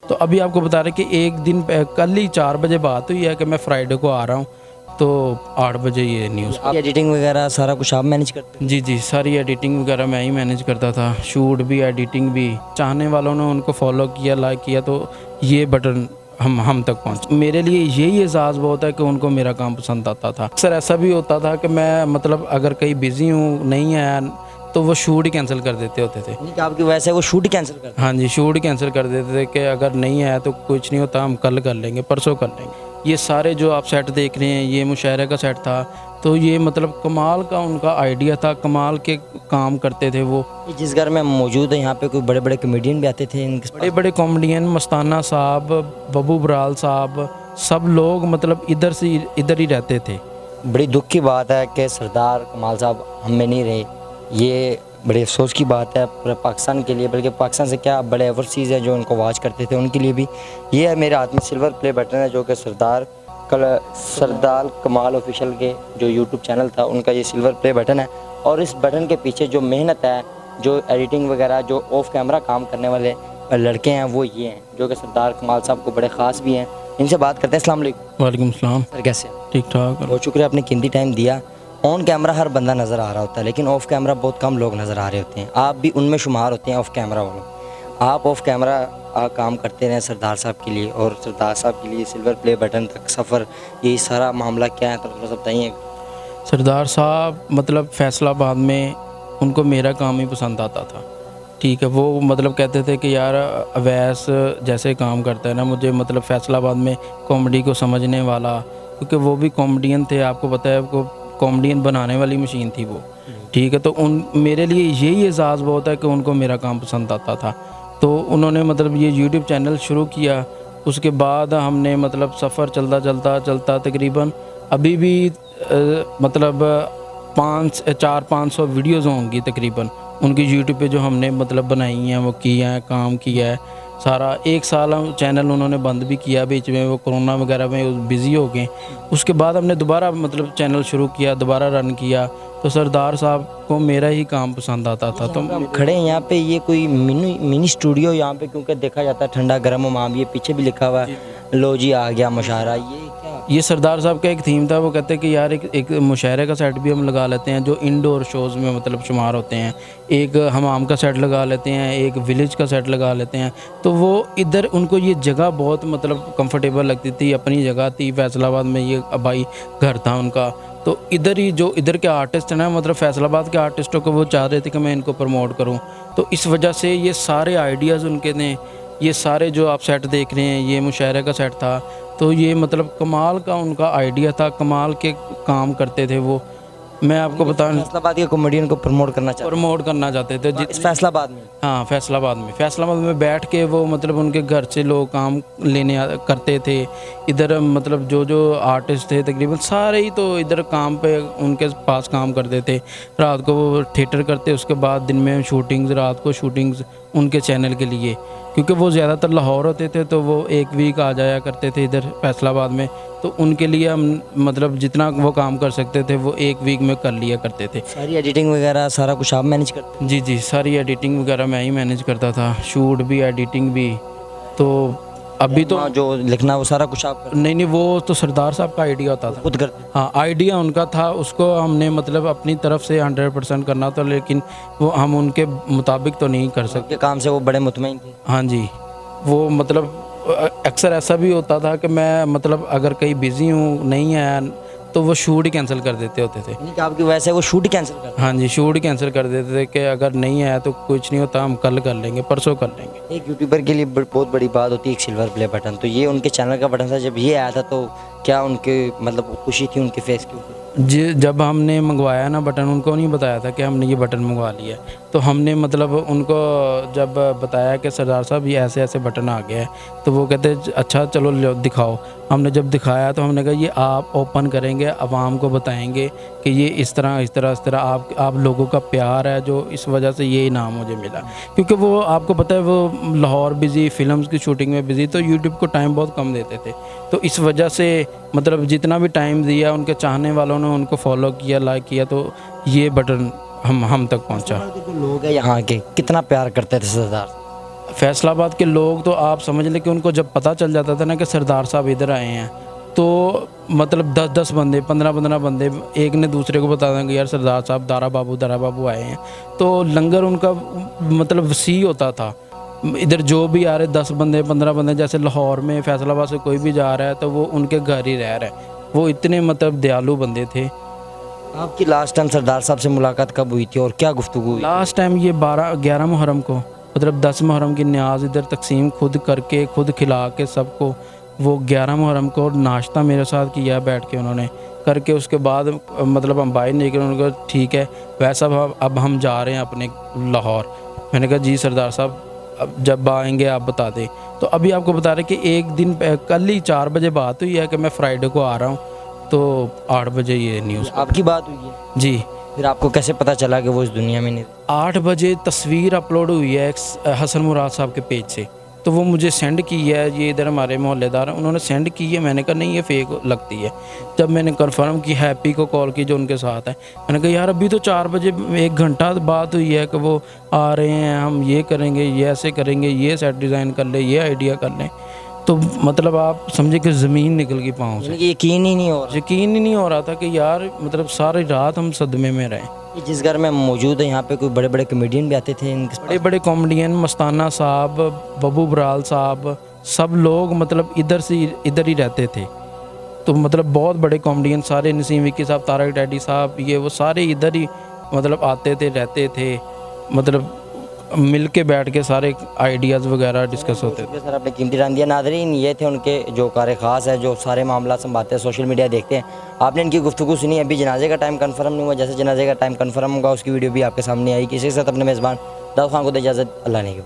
तो अभी आपको बता रहे कि एक दिन कल ही 4 बजे बात हुई है कि मैं फ्राइडे को आ रहा हूँ, तो 8 बजे ये न्यूज़। आप एडिटिंग वगैरह सारा कुछ आप मैनेज करते हैं? जी जी, सारी एडिटिंग वगैरह मैं ही मैनेज करता था, शूट भी एडिटिंग भी। चाहने वालों ने उनको फॉलो किया, लाइक किया, तो ये बटन हम तक पहुंच। मेरे लिए यही एहसास बहुत है कि उनको मेरा काम पसंद आता था। अक्सर ऐसा भी होता था कि मैं मतलब अगर कहीं बिज़ी हूँ, नहीं आया, तो वो शूट ही कैंसिल कर देते होते थे। यानी कि आपकी वजह से वो शूट ही कैंसिल कर हाँ जी, शूट कैंसिल कर देते थे कि अगर नहीं आया तो कुछ नहीं होता, हम कल कर लेंगे, परसों कर लेंगे। ये सारे जो आप सेट देख रहे हैं, ये मुशायरे का सेट था, तो ये मतलब कमाल का उनका आइडिया था, कमाल के काम करते थे वो। दिया। जिस घर में मौजूद है यहाँ पे कोई बड़े बड़े कमेडियन भी आते थे इनके बड़े बड़े कॉमेडियन, मस्ताना साहब, बबू बराल साहब, सब लोग मतलब इधर ही रहते थे। बड़ी दुख की बात है कि सरदार कमाल साहब हम में नहीं रहे। ये बड़े अफसोस की बात है पूरे पाकिस्तान के लिए, बल्कि पाकिस्तान से क्या बड़े ओवरसीज़ हैं जो उनको वॉच करते थे उनके लिए भी। ये है मेरे हाथ में सिल्वर प्ले बटन है जो कि सरदार कमाल ऑफिशियल के जो यूट्यूब चैनल था उनका ये सिल्वर प्ले बटन है। और इस बटन के पीछे जो मेहनत है, जो एडिटिंग वगैरह, जो ऑफ कैमरा काम करने वाले लड़के हैं वो ये हैं जो कि सरदार कमाल साहब को बड़े ख़ास भी हैं। इनसे बात करते हैं। अस्सलाम वालेकुम। वालेकुम सलाम। सर कैसे हैं? ठीक ठाक। बहुत शुक्रिया आपने कीमती टाइम दिया। ऑन कैमरा हर बंदा नज़र आ रहा होता है लेकिन ऑफ कैमरा बहुत कम लोग नज़र आ रहे होते हैं। आप भी उनमें शुमार होते हैं ऑफ कैमरा वालों। आप ऑफ कैमरा काम करते रहे सरदार साहब के लिए, और सरदार साहब के लिए सिल्वर प्ले बटन तक सफ़र, ये सारा मामला क्या है तो थोड़ा सा बताइए। सरदार साहब मतलब फैसलाबाद में उनको मेरा काम ही पसंद आता था। ठीक है, वो मतलब कहते थे कि यार अवैस जैसे काम करता है ना, मुझे मतलब फैसलाबाद में कॉमेडी को समझने वाला, क्योंकि वो भी कॉमेडियन थे, आपको पता है, वो कॉमेडियन बनाने वाली मशीन थी वो। ठीक है, तो उन मेरे लिए यही एहसास बहुत है कि उनको मेरा काम पसंद आता था। तो उन्होंने मतलब ये यूट्यूब चैनल शुरू किया। उसके बाद हमने मतलब सफ़र चलता तकरीबन अभी भी मतलब 400-500 वीडियोज़ होंगी तकरीबन उनकी यूट्यूब पे जो हमने मतलब बनाई हैं, वो किया है, काम किया है सारा। 1 साल हम चैनल उन्होंने बंद भी किया बीच में, वो कोरोना वगैरह में बिज़ी हो गए। उसके बाद हमने दोबारा मतलब चैनल शुरू किया, दोबारा रन किया। तो सरदार साहब को मेरा ही काम पसंद आता था। तो हम खड़े हैं यहाँ पे, ये कोई मिनी स्टूडियो यहाँ पे क्योंकि देखा जाता है ठंडा गर्म माम, ये पीछे भी लिखा हुआ है लो जी आ गया मुशायरा, ये क्या? ये सरदार साहब का एक थीम था। वो कहते हैं कि यार एक मुशायरे का सेट भी हम लगा लेते हैं जो इंडोर शोज़ में मतलब शुमार होते हैं, एक हमाम का सेट लगा लेते हैं, एक विलेज का सेट लगा लेते हैं। तो वो इधर उनको ये जगह बहुत मतलब कंफर्टेबल लगती थी, अपनी जगह थी फैसलाबाद में, ये अबाई घर था उनका। तो इधर ही जो इधर के आर्टिस्ट हैं ना, मतलब फैसलाबाद के आर्टिस्टों को वो चाह रहे थे कि मैं इनको प्रमोट करूँ। तो इस वजह से ये सारे आइडियाज़ उनके ने, ये सारे जो आप सेट देख रहे हैं, ये मुशायरे का सेट था। तो ये मतलब कमाल का उनका आइडिया था, कमाल के काम करते थे वो। मैं आपको बता, फैसलाबाद के कॉमेडियन को प्रमोट करना चाहते थे इस फैसलाबाद में। हाँ, फैसलाबाद में बैठ के वो मतलब उनके घर से लोग काम करते थे। इधर मतलब जो आर्टिस्ट थे तकरीबन सारे ही तो इधर काम पे उनके पास काम करते थे। रात को वो थिएटर करते, उसके बाद दिन में शूटिंग्स, रात को शूटिंग्स उनके चैनल के लिए, क्योंकि वो ज़्यादातर लाहौर होते थे तो वो एक वीक आ जाया करते थे इधर फैसलाबाद में। तो उनके लिए हम मतलब जितना वो काम कर सकते थे वो एक वीक में कर लिया करते थे। सारी एडिटिंग वगैरह सारा कुछ आप मैनेज करते हैं? जी जी, सारी एडिटिंग वगैरह मैं ही मैनेज करता था, शूट भी एडिटिंग भी। तो अभी तो जो लिखना वो सारा कुछ आप करते नहीं, वो तो सरदार साहब का आइडिया होता था, खुद करते? हाँ, आइडिया उनका था, उसको हमने मतलब अपनी तरफ से 100% करना था, लेकिन वो हम उनके मुताबिक तो नहीं कर सकते। आपके काम से वो बड़े मुतमईन थे? हाँ जी, वो मतलब अक्सर ऐसा भी होता था कि मैं मतलब अगर कहीं बिज़ी हूँ, नहीं आया, तो वो शूट ही कैंसिल कर देते होते थे। यानी कि आपकी वजह से वो शूट ही कैंसिल कर? हाँ जी, शूट ही कैंसिल कर देते थे कि अगर नहीं आया तो कुछ नहीं होता, हम कल कर लेंगे, परसों कर लेंगे। एक यूट्यूबर के लिए बहुत बड़ी बात होती है एक सिल्वर प्ले बटन। तो ये उनके चैनल का बटन था, जब ये आया था तो क्या उनके मतलब खुशी थी उनके फेस के ऊपर? जी, जब हमने मंगवाया ना बटन, उनको नहीं बताया था कि हमने ये बटन मंगवा लिया है। तो हमने मतलब उनको जब बताया कि सरदार साहब ये ऐसे ऐसे बटन आ गया है, तो वो कहते अच्छा चलो लो दिखाओ। हमने जब दिखाया तो हमने कहा ये आप ओपन करेंगे, आवाम को बताएंगे कि ये इस तरह आप लोगों का प्यार है, जो इस वजह से ये इनाम मुझे मिला। क्योंकि वो आपको पता है वो लाहौर बिज़ी, फिल्म्स की शूटिंग में बिज़ी, तो यूट्यूब को टाइम बहुत कम देते थे। तो इस वजह से मतलब जितना भी टाइम दिया, उनके चाहने वालों ने उनको फॉलो किया, लाइक किया, तो ये बटन हम तक पहुंचा। जो लोग हैं यहाँ के कितना प्यार करते थे सरदार? फैसलाबाद के लोग तो आप समझ लें कि उनको जब पता चल जाता था ना कि सरदार साहब इधर आए हैं, तो मतलब 10-10 बंदे, 15-15 बंदे एक ने दूसरे को बता दें कि यार सरदार साहब दारा बाबू आए हैं। तो लंगर उनका मतलब वसी होता था। इधर जो भी आ रहे 10 बंदे 15 बंदे, जैसे लाहौर में फैसलाबाद से कोई भी जा रहा है तो वो उनके घर ही रह रहा है। वो इतने मतलब दयालु बंदे थे। आपकी लास्ट टाइम सरदार साहब से मुलाकात कब हुई थी और क्या गुफ्तगू हुई? लास्ट टाइम ये 11 मुहर्रम को, मतलब 10 मुहर्रम की न्याज इधर तकसीम खुद करके, खुद खिला के सबको, वो 11 मुहर्रम को नाश्ता मेरे साथ किया बैठ के उन्होंने करके। उसके बाद मतलब हम बाहर निकले, उन्होंने कहा ठीक है वैसा अब हम जा रहे हैं अपने लाहौर। मैंने कहा जी सरदार साहब अब जब आएंगे आप बता दें। तो अभी आपको बता रहे कि एक दिन कल ही 4 बजे बात हुई है कि मैं फ्राइडे को आ रहा हूँ, तो 8 बजे ये न्यूज़। आपकी बात हुई है? जी। फिर आपको कैसे पता चला कि वो इस दुनिया में नहीं? 8 बजे तस्वीर अपलोड हुई है एक हसन मुराद साहब के पेज से, तो वो मुझे सेंड की है। ये इधर हमारे मोहल्लेदार हैं, उन्होंने सेंड की है। मैंने कहा नहीं ये फेक लगती है। जब मैंने कंफर्म की, हैप्पी को कॉल की जो उनके साथ है, मैंने कहा यार अभी तो 4 बजे 1 घंटा बात हुई है कि वो आ रहे हैं, हम ये करेंगे, ये ऐसे करेंगे, ये सेट डिज़ाइन कर ले, ये आइडिया कर लें। तो मतलब आप समझे कि ज़मीन निकल गई पाँव से। यानी कि यकीन ही नहीं हो रहा यकीन ही नहीं हो रहा था कि यार मतलब सारी रात हम सदमे में रहे। कि जिस घर में मौजूद है यहाँ पे कोई बड़े बड़े कमेडियन भी आते थे इनके पास? बड़े बड़े कॉमेडियन, मस्ताना साहब, बब्बू बराल साहब, सब लोग मतलब इधर से इधर ही रहते थे। तो मतलब बहुत बड़े कॉमेडियन सारे, नसीम विक्की साहब, तारक डैडी साहब, ये वो सारे इधर ही मतलब आते थे, रहते थे। मतलब मिल के बैठ के सारे आइडियाज़ वगैरह डिस्कस होते थे। सर आपने कीमती टाइम दिया। नादरीन ये थे उनके जो कार ख़ास है, जो सारे मामला संभालते हैं, सोशल मीडिया देखते हैं। आपने इनकी गुफ्तगू सुनी। अभी जनाजे का टाइम कंफर्म नहीं हुआ, जैसे जनाजे का टाइम कंफर्म होगा उसकी वीडियो भी आपके सामने आई। किसी के साथ अपने मेज़बान दाऊद खान को दे इजाज़त। अल्लाह ने